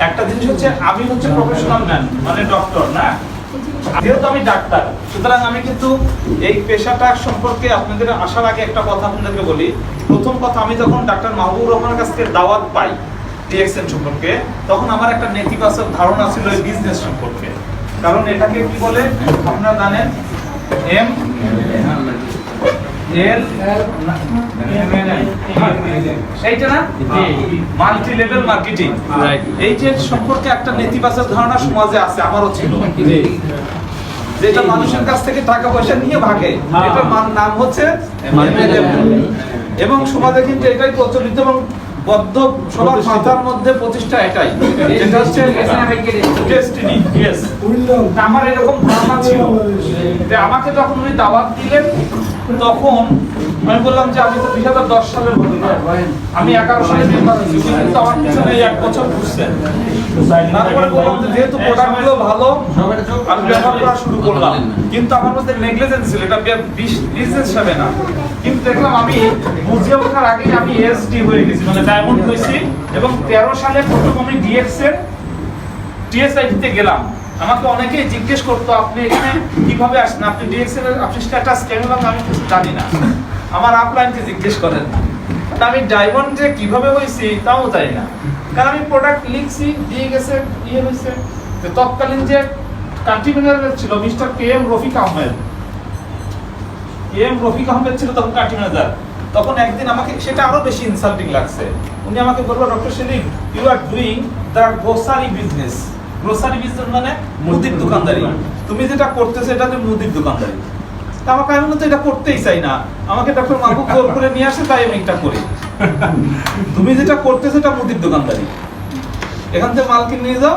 একটা জিনিস হচ্ছে আমি হচ্ছে প্রফেশনাল ম্যান, মানে ডক্টর না, যেহেতু আমি ডাক্তার, সুতরাং আমি কিন্তু এই পেশাটা সম্পর্কে আপনাদের আসার আগে একটা কথা আপনাদেরকে বলি। প্রথম কথা, আমি যখন ডাক্তার মাহবুবুর রহমানের কাছ থেকে দাওয়াত পাই ডিএক্সএন সম্পর্কে, তখন আমার একটা নেতিবাচক ধারণা ছিল এই বিজনেস সম্পর্কে। কারণ এটাকে কি বলে আপনারা জানেন, এম এল এইটা না, মাল্টি লেভেল মার্কেটিং, এই যে সম্পর্কে একটা নেতিবাচক ধারণা সমাজে আছে, আমারও ছিল, যেটা মানুষের কাছ থেকে টাকা পয়সা নিয়ে ভাগে, এটার নাম হচ্ছে এবং সমাজে কিন্তু এটাই প্রচলিত এবং বদ্ধ, সবার মাথার মধ্যে প্রতিষ্ঠা এটাই, যেটা হচ্ছে ডেস্টিনি। ইয়েস, আমার এরকম ধারণা ছিল যে আমাকে যখন উনি দাওয়াত দিলেন, তখন আমি বললাম যে আমি তো 2010 সালের ঘটনা, আমি 11 সালে মেম্বার হয়েছি, কিন্তু আমার পিছনে 1 বছর ঘুরছেন। তারপরে বললাম যে যেহেতু প্রোডাক্টগুলো ভালো, আমি ব্যবহার করা শুরু করলাম, কিন্তু আমার মধ্যে নেগলিজেন্স ছিল, এটা বিজনেস হিসাবে না। কিন্তু দেখলাম আমি বুঝে ওঠার আগে আমি এসডি হয়ে গেছি, মানে ডায়মন্ড হয়েছি, এবং 13 সালে প্রথম আমি ডিএক্সএন টিএসআইতে গেলাম। আমাকে অনেকেই জিজ্ঞেস করতো আপনি এখানে কিভাবে আসেন, আপনি ডিএক্সএন এর আপনি স্ট্যাটাস কেমন, আমি কিছু জানি না, আমার আপলাইনকে জিজ্ঞেস করেন। আমি ডায়মন্ডে কিভাবে হয়েছি তাও জানি না, কারণ আমি প্রোডাক্ট লিখছি, দিয়ে গেছে, ইয়ে হয়েছে। তৎকালীন যে কান্ট্রি ম্যানেজার ছিল mister K M Rafiq Ahmed ছিল তখন কান্ট্রি ম্যানেজার। তখন একদিন আমাকে, সেটা আরো বেশি ইনসাল্টিং লাগছে, উনি আমাকে বললো, doctor Selim, you are doing the grocery business. Grocery business মানে মুদির দোকানদারি, তুমি যেটা করতেছো এটা হচ্ছে মুদির দোকানদারি। তা আমাকে, আমি তো এটা করতেই চাই না, আমাকে ডক্টর মাহবুব জোর করে নিয়ে আসে, তাই আমি এটা করি। তুমি যেটা করতেছো এটা মুদির দোকানদারি, এখান থেকে মাল কিনে নিয়ে যাও,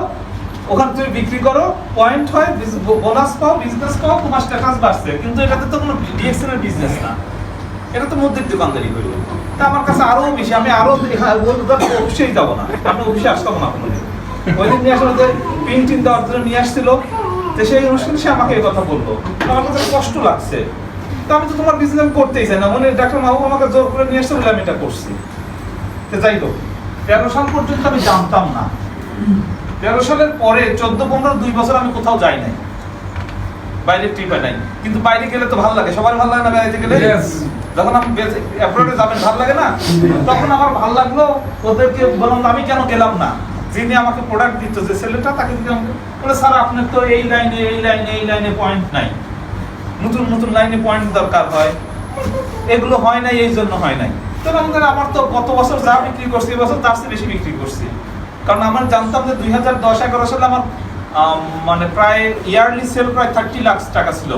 ওখান তুমি বিক্রি করো, পয়েন্ট হয়, বোনাস পাও, বিজনেস পাও, তোমার স্ট্যাটাস বাড়ছে, কিন্তু এটাতে তো কোনো ডিএক্সএন এর বিজনেস না, এটা তো মুদির দোকানদারি হইলো। তা আমার কাছে আরো বেশি, আমি আরো অফিসেই যাবো না, আমি অফিসে আসতাম না কোনোদিন। ওই দিন নিয়ে আসলে যে প্রিন্টিং দেওয়ার জন্য নিয়ে আসছিল, তো সেই অনুষ্ঠানে সে আমাকে এই কথা বললো, আমার কাছে কষ্ট লাগছে। তো আমি তো তোমার বিজনেস করতেই চাই না, মানে ডাক্তার মাহবুব আমাকে জোর করে নিয়ে আসতে বলে আমি এটা করছি। তো যাই হোক, 13 সাল পর্যন্ত আমি জানতাম না। 13 সালের পরে 14-15 2 বছর আমি কোথাও যাই নাই, বাইরে ট্রিপে নাই। কিন্তু বাইরে গেলে তো ভালো লাগে, সবার ভালো লাগে না বাইরে গেলে? যখন আমি অ্যাব্রোডে যাবেন ভালো লাগে না, তখন আমার ভালো লাগলো, ওদেরকে বললাম আমি কেন গেলাম না, যিনি আমাকে প্রোডাক্ট দিত যে ছেলেটা, তাকে বলে স্যার আপনার তো এই লাইনে এই লাইনে এই লাইনে পয়েন্ট নাই, নতুন নতুন লাইনে পয়েন্ট দরকার হয়, এগুলো হয় নাই, এই জন্য হয় নাই। তো আমার তো গত বছর যা বিক্রি করছি, এবছর তার চেয়ে বেশি বিক্রি করছি, কারণ আমার জানতাম যে 2010-11 সালে আমার মানে প্রায় ইয়ারলি সেল প্রায় 30 লাখ টাকা ছিল,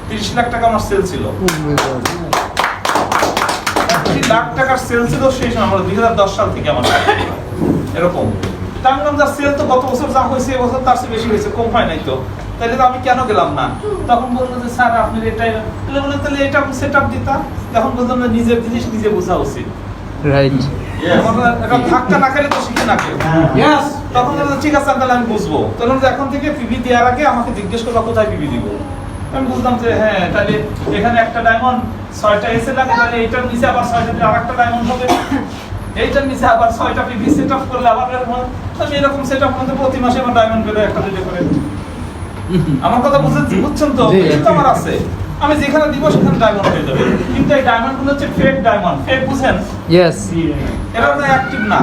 30 লাখ টাকা আমার সেল ছিল, 30 লাখ টাকার সেল ছিল সেই সময়, আমার 2010 সাল থেকে আমার এরকম। তা আমি বললাম সেল তো গত বছর যা হয়েছে এবছর তার চেয়ে বেশি হয়েছে, কম হয় নাই তো, তাহলে তো আমি কেন গেলাম না? তখন বললো যে স্যার আপনি এটাই, বললেন তাহলে এটা সেট আপ দিতাম। তখন বললাম যে নিজের জিনিস নিজে বোঝা উচিত, রাইট? এটা ধাক্কা না খেলে তো শিখে না কেউ। তখন ঠিক আছে তাহলে আমি বুঝবো। তখন এখন থেকে পিভি দেওয়ার আগে আমাকে জিজ্ঞেস করলো কোথায় পিভি দিব। আমি বুঝলাম যে হ্যাঁ, তাহলে এখানে একটা ডায়মন্ড 6টা এসে লাগে, তাহলে এইটার নিচে আবার 6টা আরেকটা ডায়মন্ড হবে, এইটার নিচে আবার 6টা পিভি সেট আপ করলে আবার আমি এরকম সেট আপ করতে প্রতি মাসে আমার ডায়মন্ড বেরো একটা দুটো করে। আমার কথা বুঝছেন তো? কিন্তু আমার আছে, আমি যেখানে দিব সেখানে ডায়মন্ড হয়ে যাবে, কিন্তু এই ডায়মন্ড গুলো হচ্ছে ফেক ডায়মন্ড। ফেক বুঝেন? ইয়েস, এটা তো অ্যাক্টিভ না,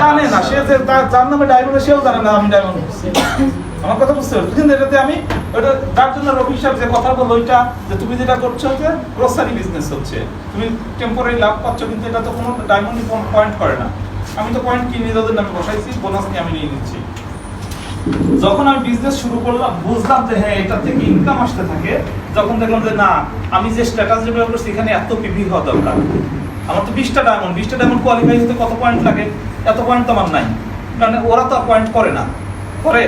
জানে না সে, যে যার নামে ডায়মন্ড সেও জানে না আমি ডায়মন্ড করছি। আমার কথা বুঝতে পারছো? কিন্তু এটাতে আমি ওটা তার জন্য রবি সাহেব যে কথা বললো, ওইটা যে তুমি যেটা করছো হচ্ছে গ্রোসারি বিজনেস হচ্ছে, তুমি টেম্পোরারি লাভ পাচ্ছ, কিন্তু এটা তো কোনো ডায়মন্ড পয়েন্ট করে না। আমি তো পয়েন্ট কিনে ওদের নামে বসাইছি, বোনাস নিয়ে আমি নিয়ে নিচ্ছি। যখন আমি বিজনেস শুরু করলাম, বুঝলাম যে হ্যাঁ এটা থেকে ইনকাম আসতে থাকে, যখন দেখলাম যে না, আমি যে স্ট্যাটাস ডেভেলপ করছি এখানে এত পিভি হওয়া দরকার। আমার তো 20টা ডায়মন্ড কোয়ালিফাই হতে কত পয়েন্ট লাগে? এত পয়েন্ট তো আমার নাই, কারণ ওরা তো পয়েন্ট করে না, করে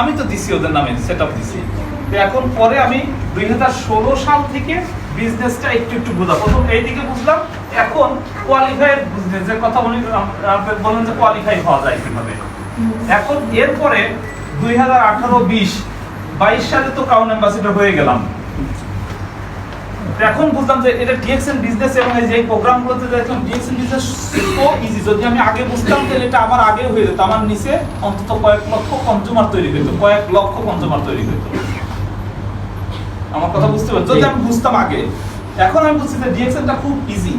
আমি তো দিছি ওদের নামে সেট আপ দিছি। এখন পরে আমি 2016 সাল থেকে বিজনেসটা একটু একটু বোঝা, প্রথম এইদিকে বুঝলাম, এখন কোয়ালিফাইয়ের বিজনেস যে কথা বলেন যে কোয়ালিফাই হওয়া যায় কিভাবে। এখন এরপরে 2018, 20, 22 সালে তো ক্রাউন অ্যাম্বাসেডর হয়ে গেলাম। এখন বুঝলাম যে এটা ডিএক্সএন বিজনেস এবং এই যে প্রোগ্রামগুলোতে দেখলাম ডিএক্সএন বিজনেস সো ইজি। যদি আমি আগে বুঝতাম তাহলে এটা আমার আগে হয়ে যেত, আমার নিচে অন্তত কয়েক লক্ষ কনজিউমার তৈরি হতো, কয়েক লক্ষ কনজিউমার তৈরি হতো। আমার কথা বুঝতে পারছেন? যদি আমি বুঝতাম আগে। এখন আমি বুঝছি যে ডিএক্সএনটা খুব ইজি।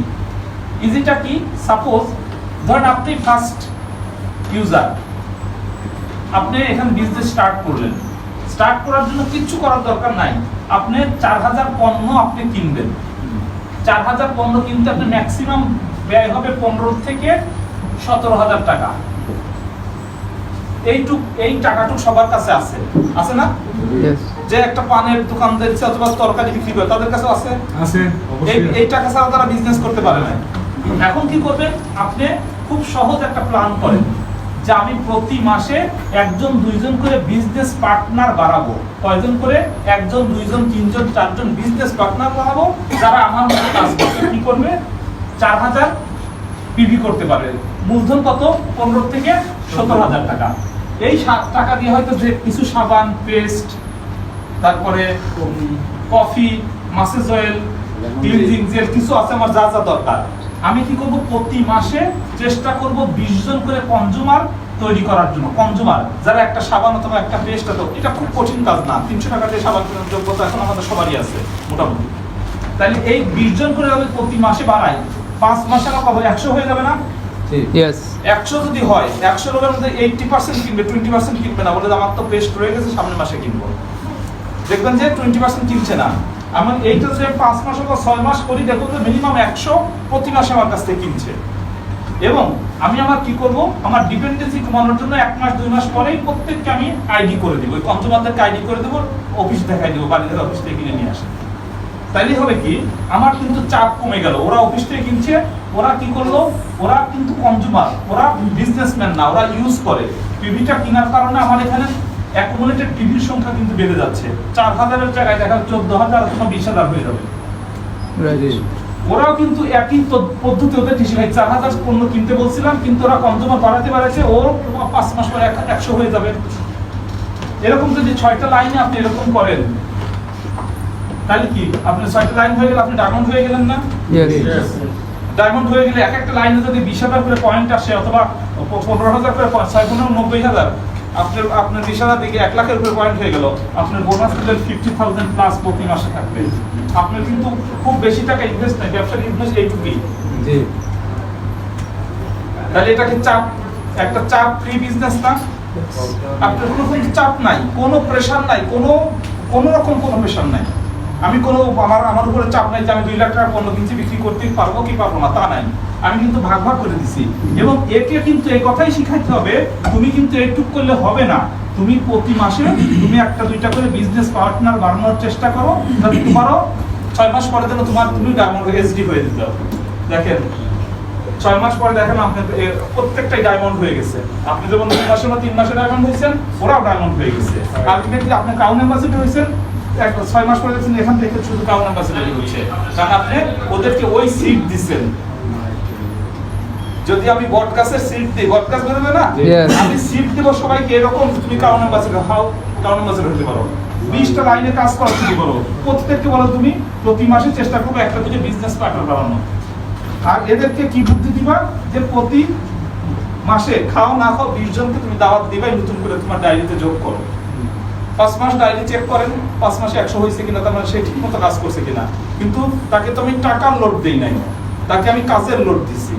ইজিটা কি? সাপোজ ধরেন আপনি ফার্স্ট ইউজার, আপনি এখানে বিজনেস স্টার্ট করলেন। স্টার্ট করার জন্য কিচ্ছু করার দরকার নাই, আপনি 4000 পণ্য আপনি কিনবেন। 4000 পণ্য কিনতে আপনি ম্যাক্সিমাম ব্যয় হবে 15 থেকে 17000 টাকা। এই টাকাটুকু সবার কাছে আছে, আছে না? যে একটা পানের দোকান দিচ্ছে অথবা তরকারি বিক্রি করে তাদের কাছে আছে, এই টাকা ছাড়া তারা বিজনেস করতে পারে না। এখন কি করবেন? আপনি খুব সহজ একটা প্ল্যান করেন যে আমি প্রতি মাসে 1 জন 2 জন করে বিজনেস পার্টনার বাড়াবো। কয়জন করে? 1 জন 2 জন 3 জন 4 জন বিজনেস পার্টনার বাড়াবো, যারা আমার মতো কাজ করবে। কি করবে? 4000 পিভি করতে পারবে। মূলধন কত? 15 থেকে 17000 টাকা। এই টাকা দিয়ে হয়তো যে কিছু সাবান, পেস্ট, তারপরে coffee, massage oil, cleansing gel কিছু আছে আমার যা যা দরকার, আমি কি করব? প্রতি মাসে চেষ্টা করব 20 জন করে কনজিউমার তৈরি করার জন্য। কনজিউমার যারা একটা সাবান অথবা একটা পেস্ট, এটা খুব কঠিন কাজ না। 300 টাকা দিয়ে সাবান কেনার যোগ্যতা এখন আমাদের সবারই আছে মোটামুটি। তাহলে এই 20 জন করে আমি প্রতি মাসে বাড়াই, 5 মাসে আমার কত? 100 হয়ে যাবে না? ইয়েস। 100 যদি হয়, 100 লোকের মধ্যে 80% কিনবে, 20% কিনবে না। বলে আমার তো পেস্ট রয়ে গেছে, সামনের মাসে কিনবো। দেখবেন যে 20% কিনছে না। আমার এইটা যে 5 মাস বা 6 মাস করি, দেখো যে মিনিমাম 100 প্রতি মাসে আমার কাছ থেকে কিনছে। এবং আমি আমার কি করব? আমার ডিপেন্ডেন্সি কমানোর জন্য 1 মাস 2 মাস পরেই প্রত্যেককে আমি আইডি করে দেবো, ওই কনজিউমারদেরকে আইডি করে দেবো, অফিস দেখাই দেবো, বাড়িতে অফিস থেকে কিনে নিয়ে আসে। তাইলে হবে কি? আমার কিন্তু চাপ কমে গেল। ওরা অফিস থেকে কিনছে, ওরা কি করলো? ওরা কিন্তু কনজিউমার, ওরা বিজনেসম্যান না, ওরা ইউজ করে। পিভিটা কেনার কারণে আমার এখানে অ্যাকুমুলেটেড টিভির সংখ্যা কিন্তু বেড়ে যাচ্ছে। 4000 এর জায়গায় দেখা 14000 অথবা 20000 হয়ে যাবে। ওরাও কিন্তু একই পদ্ধতি ওদের কৃষি ভাই 4000 পণ্য কিনতে বলছিলাম, কিন্তু ওরা কনজিউমার বাড়াতে ওর 5 মাস পরে 100 হয়ে যাবে। এরকম যদি 6টা লাইনে আপনি এরকম করেন, তাহলে কি আপনি 6টা লাইন হয়ে গেলে আপনি ডায়মন্ড হয়ে গেলেন না? ডায়মন্ড হয়ে গেলে এক একটা লাইনে যদি 20000 করে পয়েন্ট আসে অথবা 15000 করে 90000, আপনার 20000 থেকে 1 লাখের উপরে পয়েন্ট হয়ে গেল, আপনার বোনাস দিলে 50000 প্লাস প্রতি মাসে থাকবে। আপনার কিন্তু খুব বেশি টাকা ইনভেস্ট নাই, ব্যবসার ইনভেস্ট এইটুকুই। তাহলে এটা কি চাপ, একটা চাপ ফ্রি বিজনেস না? আপনার কোনো চাপ নাই, কোনো প্রেশার নাই, কোনো রকম কোনো প্রেশার নাই। আমি কোনো আমার উপরে চাপ নাই যে আমি 2 লাখ টাকা পণ্য কিনছি, বিক্রি করতে পারবো কি পারবো না তা নাই। আমি কিন্তু ভাগ ভাগ করে দিছি। এবং একে কিন্তু এই কথাই শিখাইতে হবে, তুমি কিন্তু এইটুক করলে হবে না। তুমি প্রতি মাসে তুমি 1-2টা করে বিজনেস পার্টনার বাড়ানোর চেষ্টা করো, যাতে তোমারও 6 মাস পরে যেন তুমি ডায়মন্ড এসডি হয়ে দিতে হবে। দেখেন 6 মাস পরে দেখেন আপনার প্রত্যেকটাই ডায়মন্ড হয়ে গেছে। আপনি যেমন 2 মাসে বা 3 মাসে ডায়মন্ড হয়েছেন, ওরাও ডায়মন্ড হয়ে গেছে। আলটিমেটলি আপনি ক্রাউন অ্যাম্বাসেডর হয়েছেন, 6 মাস পরে দেখছেন এখান থেকে শুধু ক্রাউন অ্যাম্বাসেডরই হচ্ছে, কারণ আপনি ওদেরকে ওই সিট দিচ্ছেন। যদি আমি বটগাছের সিট দিই, বটগাছ বেরোবে না? আমি সিট দেব সবাইকে এরকম, তুমি ক্রাউন অ্যাম্বাসেডর হও, ক্রাউন অ্যাম্বাসেডর হতে পারো। 20টা লাইনে কাজ করা শুরু করো, প্রত্যেককে বলো তুমি প্রতি মাসে চেষ্টা করবে 1টা বিজনেস পার্টনার বানানো। আর এদেরকে কি বুদ্ধি দিবা? যে প্রতি মাসে খাও না খাও 20 জনকে তুমি দাওয়াত দিবাই, নতুন করে তোমার ডায়েরিতে যোগ করো। 5 মাস ডায়েরি চেক করেন, 5 মাসে 100 হয়েছে কিনা, তার মানে সে ঠিক মতো কাজ করছে কিনা। কিন্তু তাকে তো আমি টাকার লোড দেই নাই, তাকে আমি কাজের লোড দিছি।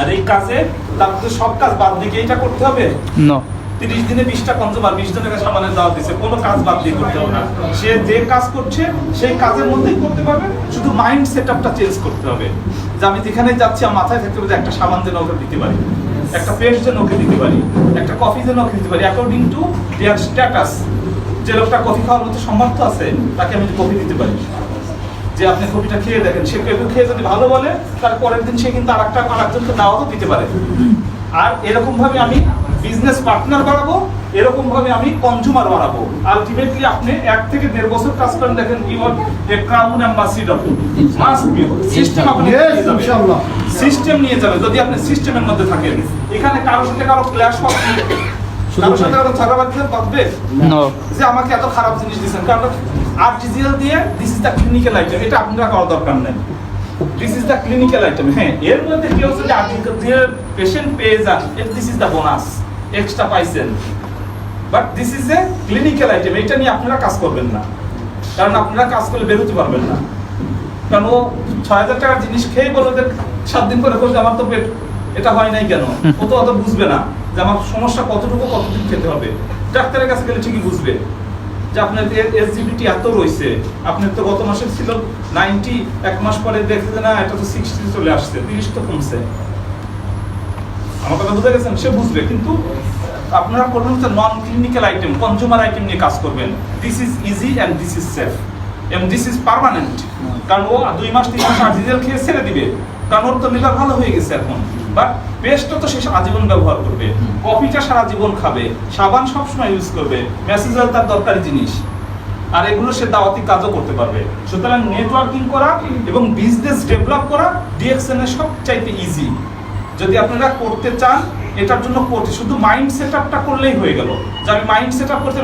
আর এই কাজে তারপরে সব কাজ বাদ দিয়ে এটা করতে হবে না। 30 দিনে 20টা কনজিউমার 20 জনের কাছে সামানের দাওয়াত দিছে, কোনো কাজ বাদ দিয়ে করতে হবে না। সে যে কাজ করছে সেই কাজের মধ্যেই করতে পারবে, শুধু মাইন্ড সেটআপটা চেঞ্জ করতে হবে। যে আমি যেখানে যাচ্ছি আমার মাথায় থাকতে হবে যে একটা সাবান যেন ওকে দিতে পারি, একটা পেস্ট যেন ওকে দিতে পারি, একটা কফি যেন ওকে দিতে পারি, অ্যাকর্ডিং টু দেয়ার স্ট্যাটাস। যে লোকটা কফি খাওয়ার মতো সামর্থ্য আছে, তাকে আমি কফি দিতে পারি। যে আপনি কফিটা খেয়ে দেখেন, সে কেউ খেয়ে যদি ভালো বলে, তার পরের দিন সে কিন্তু আরেকজনকে দাওয়াতও দিতে পারে। আর এরকম ভাবে আমি বিজনেস পার্টনার বাড়াবো, এরকম ভাবে আমি কনজিউমার বাড়াবো। আলটিমেটলি আপনি 1 থেকে 1.5 বছর কাজ করেন, দেখেন you are a crown ambassador. Must be system, আপনি ইনশাআল্লাহ সিস্টেম নিয়ে যাবেন। যদি আপনি সিস্টেমের মধ্যে থাকেন, এখানে কারোর সাথে কারো ক্ল্যাশ হবে, কারোর সাথে কারো ঝগড়া বাঁধবে যে আমাকে এত খারাপ জিনিস দিয়েছেন, কারণ আরটিজিএল দিয়ে this is the clinical item, এটা আপনারা করার দরকার নেই। This is the clinical item. হ্যাঁ, এর মধ্যে কেউ যদি আরটিজিএল দিয়ে পেশেন্ট পেয়ে যান, this is the bonus, extra পাইছেন। But this is a clinical item, এটা নিয়ে আপনারা কাজ করবেন না, কারণ আপনারা কাজ করলে বেরোতে পারবেন না। কারণ ও ৬,০০০ টাকার জিনিস খেয়ে বলে ওদের ৭ দিন পরে বলছে আমার তো পেট এটা হয় নাই কেন, ও তো অত বুঝবে না যে আমার সমস্যা কতটুকু কতদিন খেতে হবে। ডাক্তারের কাছে গেলে ঠিকই বুঝবে যে আপনার এসজিবিটি এত রয়েছে, আপনার তো গত মাসে ছিল 90, এক মাস পরে দেখে যে না এটা তো 60 চলে আসছে, 30 তো কমছে। আমার কথা বুঝে গেছেন? সে বুঝবে। কিন্তু আপনারা করবেন হচ্ছে non clinical item, consumer item নিয়ে কাজ করবেন। This is easy and this is safe এবং দিস ইজ পার্মানেন্ট। কারণ ও 2 মাস 3 মাস আরটিজিএল খেয়ে ছেড়ে দিবে, কারণ ওর তো লিভার ভালো হয়ে গেছে এখন। বাট পেস্টটা তো সে আজীবন ব্যবহার করবে, কফিটা সারা জীবন খাবে, সাবান সবসময় ইউজ করবে, ম্যাসেজাল তার দরকারি জিনিস, আর এগুলো সে দাওয়াতি কাজও করতে পারবে। সুতরাং নেটওয়ার্কিং করা এবং বিজনেস ডেভেলপ করা ডিএক্সএন এর সবচাইতে ইজি। যদি আপনারা করতে চান, এটার জন্য করতে শুধু মাইন্ড সেটআপটা করলেই হয়ে গেল। যে আমি মাইন্ড সেটআপ করতে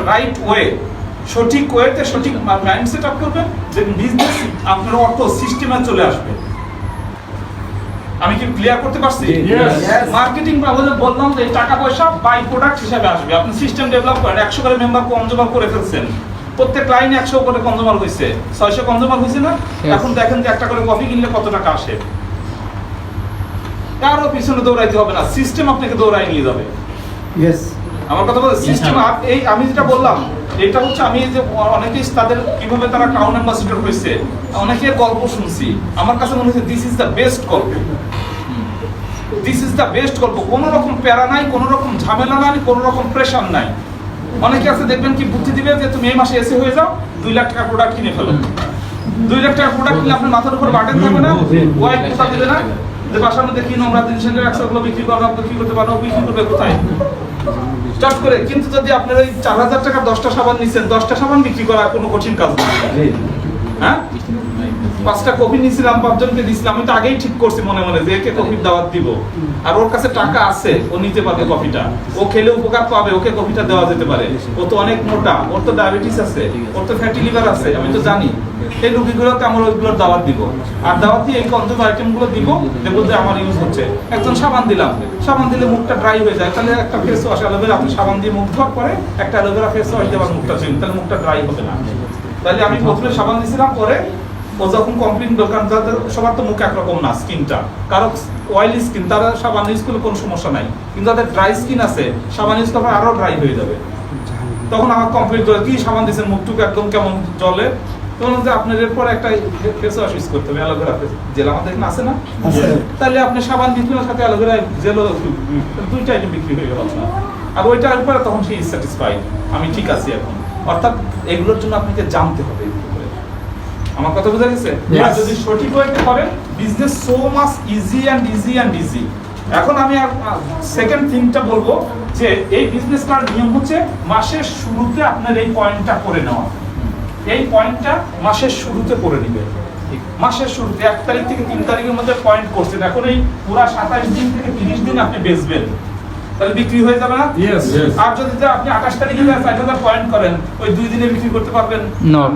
রাইট ওয়ে, সঠিক ওয়েতে সঠিক মাইন্ড সেটআপ করবেন, যে বিজনেস আপনার অর্থ সিস্টেমে চলে আসবে। আমি কি ক্লিয়ার করতে পারছি? মার্কেটিং বললাম যে টাকা পয়সা বাই প্রোডাক্ট হিসেবে আসবে। আপনি সিস্টেম ডেভেলপ করেন, 100 করে মেম্বার কনজিউমার করে ফেলছেন, প্রত্যেক লাইনে 100 করে কনজিউমার হয়েছে, 600 কনজিউমার হয়েছে না? এখন দেখেন যে একটা করে কফি কিনলে কত টাকা আসে। কারো পিছনে দৌড়াইতে হবে না, সিস্টেম আপনাকে দৌড়াই নিয়ে যাবে। আমার কথা বলতে সিস্টেম, এই আমি যেটা বললাম এটা হচ্ছে, আমি যে অনেকেই তাদের কিভাবে তারা টাউন অ্যাম্বাসেডর হয়েছে, অনেকের গল্প শুনছি, আমার কাছে মনে হচ্ছে দিস ইজ দ্য বেস্ট গল্প। দিস ইজ দ্য বেস্ট গল্প। কোনো রকম প্যারা নাই, কোনো রকম ঝামেলা নাই, কোনো রকম প্রেশার নাই। অনেকে আছে দেখবেন কি বুদ্ধি দিবে যে তুমি এই মাসে এসে হয়ে যাও, 2 লাখ টাকার প্রোডাক্ট কিনে ফেলো। 2 লাখ টাকার প্রোডাক্ট কিনে আপনার মাথার উপর বার্ডেন থাকবে না, ওয়াইফ কোথা দিবে না, যে বাসার মধ্যে কি নোংরা জিনিসের 100 বিক্রি করবো, বিক্রি করতে পারবো, বিক্রি করবে কোথায় চট করে। কিন্তু যদি আপনার ওই 4,000 টাকার 10টা সাবান নিচ্ছেন, 10টা সাবান বিক্রি করা কোনো কঠিন কাজ না। হ্যাঁ, 5টা কফি নিয়েছিলাম, 5 জনকে দিয়েছিলাম, আমি তো আগেই ঠিক করছি মনে মনে যে একে কফির দাওয়াত দিব, আর ওর কাছে টাকা আছে, ও নিতে পারবে কফিটা, ও খেলে উপকার পাবে, ওকে কফিটা দেওয়া যেতে পারে। ও তো অনেক মোটা, ওর তো ডায়াবেটিস আছে, ওর তো ফ্যাটি লিভার আছে, আমি তো জানি। এই রোগীগুলোকে আমরা ওইগুলোর দাওয়াত দিব, আর দাওয়াত দিয়ে এই কনজিউমার আইটেমগুলো দিব, দেখবো যে আমার ইউজ হচ্ছে। একজন সাবান দিলাম, সাবান দিলে মুখটা ড্রাই হয়ে যায়, তাহলে একটা ফেস ওয়াশ অ্যালোভেরা আপনি সাবান দিয়ে মুখ ধোয়ার পরে একটা অ্যালোভেরা ফেস ওয়াশ দিয়ে আবার মুখটা ধুন, তাহলে মুখটা ড্রাই হবে না। তাহলে আমি প্রথমে সাবান দিয়েছিলাম, পরে ও যখন কমপ্লেন দোকান, যাদের সবার তো মুখ একরকম না স্কিনটা, কারো অয়েলি স্কিন, তারা সাবান ইউজ করলে কোনো সমস্যা নাই, কিন্তু যাদের ড্রাই স্কিন আছে সাবান ইউজ করলে আরো ড্রাই হয়ে যাবে। তখন আমার কমপ্লেন করে কি সাবান দিয়েছেন, মুখটুকু একদম কেমন জলে, তখন যে আপনার এরপর একটা ফেস ওয়াশ ইউজ করতে হবে, অ্যালোভেরা জেল আমাদের এখানে আছে না, তাহলে আপনি সাবান দিতেন সাথে অ্যালোভেরা জেলও, 2টা আইটেম বিক্রি হয়ে গেল আপনার। আর ওইটার উপরে তখন সে স্যাটিসফাইড, আমি ঠিক আছি এখন। অর্থাৎ এগুলোর জন্য আপনাকে জানতে হবে। আমার কথা বোঝা গেছে? যদি সঠিক ওয়েতে করেন, business so much easy and easy and easy. এখন আমি সেকেন্ড থিংটা বলবো যে এই বিজনেস করার নিয়ম হচ্ছে মাসের শুরুতে আপনার এই পয়েন্টটা করে নেওয়া। এই পয়েন্টটা মাসের শুরুতে করে নিবে। মাসের শুরুতে 1 তারিখ থেকে 3 তারিখের মধ্যে পয়েন্ট করছেন, এখন এই পুরো 27 দিন থেকে 30 দিন আপনি বেচবেন, তাহলে বিক্রি হয়ে যাবে না? আর যদি আপনি 28 তারিখে 4000 পয়েন্ট করেন, ওই 2 দিনে বিক্রি করতে পারবেন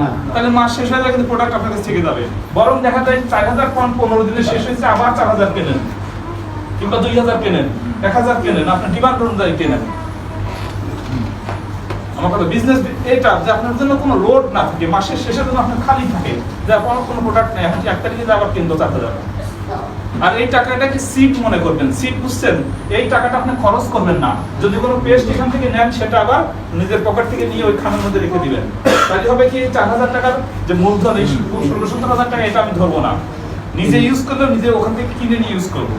না, তাহলে মাস শেষ হয়ে গেলে কিন্তু প্রোডাক্ট আপনার কাছে থেকে যাবে। বরং দেখা যায় 4000 পয়েন্ট 15 দিনে শেষ হয়েছে, আবার 4000 কেনেন, কিংবা 2000 কেনেন, 1000 কেনেন, আপনার ডিমান্ড অনুযায়ী কেনেন। আমার কথা বিজনেস এটা যে আপনার জন্য কোনো লোড না থাকে, মাসের শেষে যেন আপনার খালি থাকে, যে আপনার কোনো প্রোডাক্ট নেই, এখন 1 তারিখে আবার কিনবো 4000। আর এই টাকাটাকে সিপ মনে করবেন, সিপ বুঝছেন? এই টাকাটা আপনি খরচ করবেন না। যদি কোনো পেস্ট এখান থেকে নেন, সেটা আবার নিজের পকেট থেকে নিয়ে ওই খামের মধ্যে রেখে দিবেন। তাহলে হবে কি 4000 টাকার যে মূলধন, এই 16-17,000 টাকা, এটা আমি ধরবো না, নিজে ইউজ করলে নিজে ওখান থেকে কিনে নিয়ে ইউজ করবো।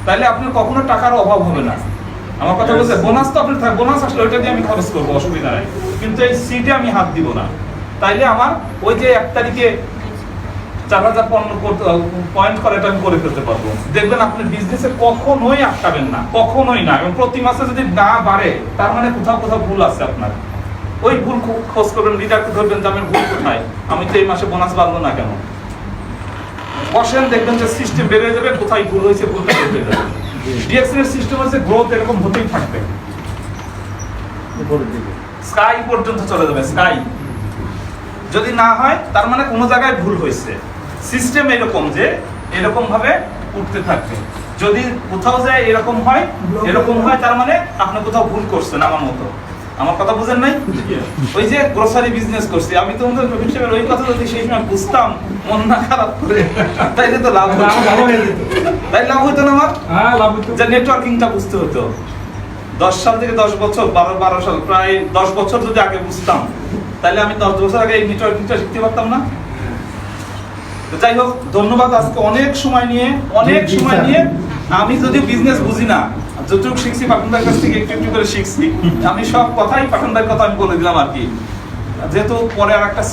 তাহলে আপনার কখনো টাকার অভাব হবে না। আমার কথা বলছে, বোনাস তো আপনার থাকে, বোনাস আসলে ওইটা দিয়ে আমি খরচ করবো, অসুবিধা নাই, কিন্তু এই সিটে আমি হাত দিব না। তাইলে আমার ওই যে 1 তারিখে 4000 পয়েন্ট করে এটা আমি করে ফেলতে পারবো। দেখবেন আপনার বিজনেসে কখনোই আটকাবেন না, কখনোই না। এবং প্রতি মাসে যদি না বাড়ে, তার মানে কোথাও কোথাও ভুল আছে আপনার। ওই ভুল খোঁজ করবেন, লিডারকে ধরবেন যে আমার ভুল কোথায়, আমি তো এই মাসে বোনাস বাড়লো না কেন। বসেন, দেখবেন যে সিস্টেম বেড়ে যাবে, কোথায় ভুল হয়েছে ভুলটা বেড়ে যাবে। ডিএক্সএন এর সিস্টেম হচ্ছে গ্রোথ এরকম হতেই থাকবে, স্কাই পর্যন্ত চলে যাবে, স্কাই। যদি না হয় তার মানে কোনো জায়গায় ভুল হয়েছে। সিস্টেম এরকম যে এরকম ভাবে উঠতে থাকবে। যদি কোথাও যায় এরকম হয় তার মানে আপনি কোথাও ভুল করছেন আমার মতো। আমার কথা বুঝেন নাই? ওই যে গ্রোসারি বিজনেস করছি আমি, তো নবীন সাহেবের ওই কথা যদি সেই সময় বুঝতাম মন না খারাপ করে, তাইলে তো লাভ হতো। তাই লাভ হতো না আমার? হ্যাঁ, লাভ হতো। যে নেটওয়ার্কিংটা বুঝতে হতো। 10 সাল থেকে 10 বছর, 12 সাল, প্রায় 10 বছর যদি আগে বুঝতাম, তাহলে আমি 10 বছর আগে এই নেটওয়ার্কিংটা শিখতে পারতাম না। তো যাই হোক, ধন্যবাদ। আজকে অনেক সময় নিয়ে আমি যদি বিজনেস বুঝি না, যতটুকু শিখছি পাঠান ভাইয়ের কাছ থেকে একটু করে শিখছি। আমি সব কথাই পাঠান ভাইয়ের কথা আমি বলে দিলাম আর কি। যেহেতু পরে আর একটা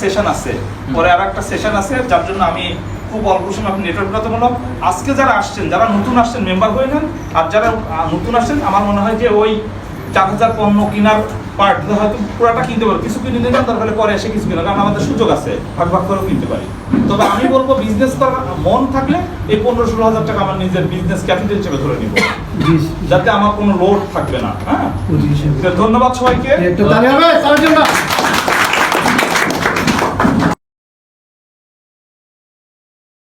সেশন আছে, যার জন্য আমি খুব অল্প সময় আপনি নেটওয়ার্কটা বললাম। আজকে যারা আসছেন, যারা নতুন আসছেন মেম্বার হয়ে নেন, আর যারা নতুন আসছেন আমার মনে হয় যে ওই 4000 পণ্য কেনার পার্ট হয়তো পুরাটা কিনতে পারো, কিছু কিনে নিলাম, তারপরে পরে এসে কিছু কিনা, কারণ আমাদের সুযোগ আছে ভাগ করেও কিনতে পারি। তবে আমি বলবো বিজনেস করার মন থাকলে এই 15-16 হাজার টাকা আমার নিজের বিজনেস ক্যাপিটাল হিসেবে ধরে নিব, যাতে আমার কোনো লোড থাকবে না। হ্যাঁ, ধন্যবাদ সবাইকে।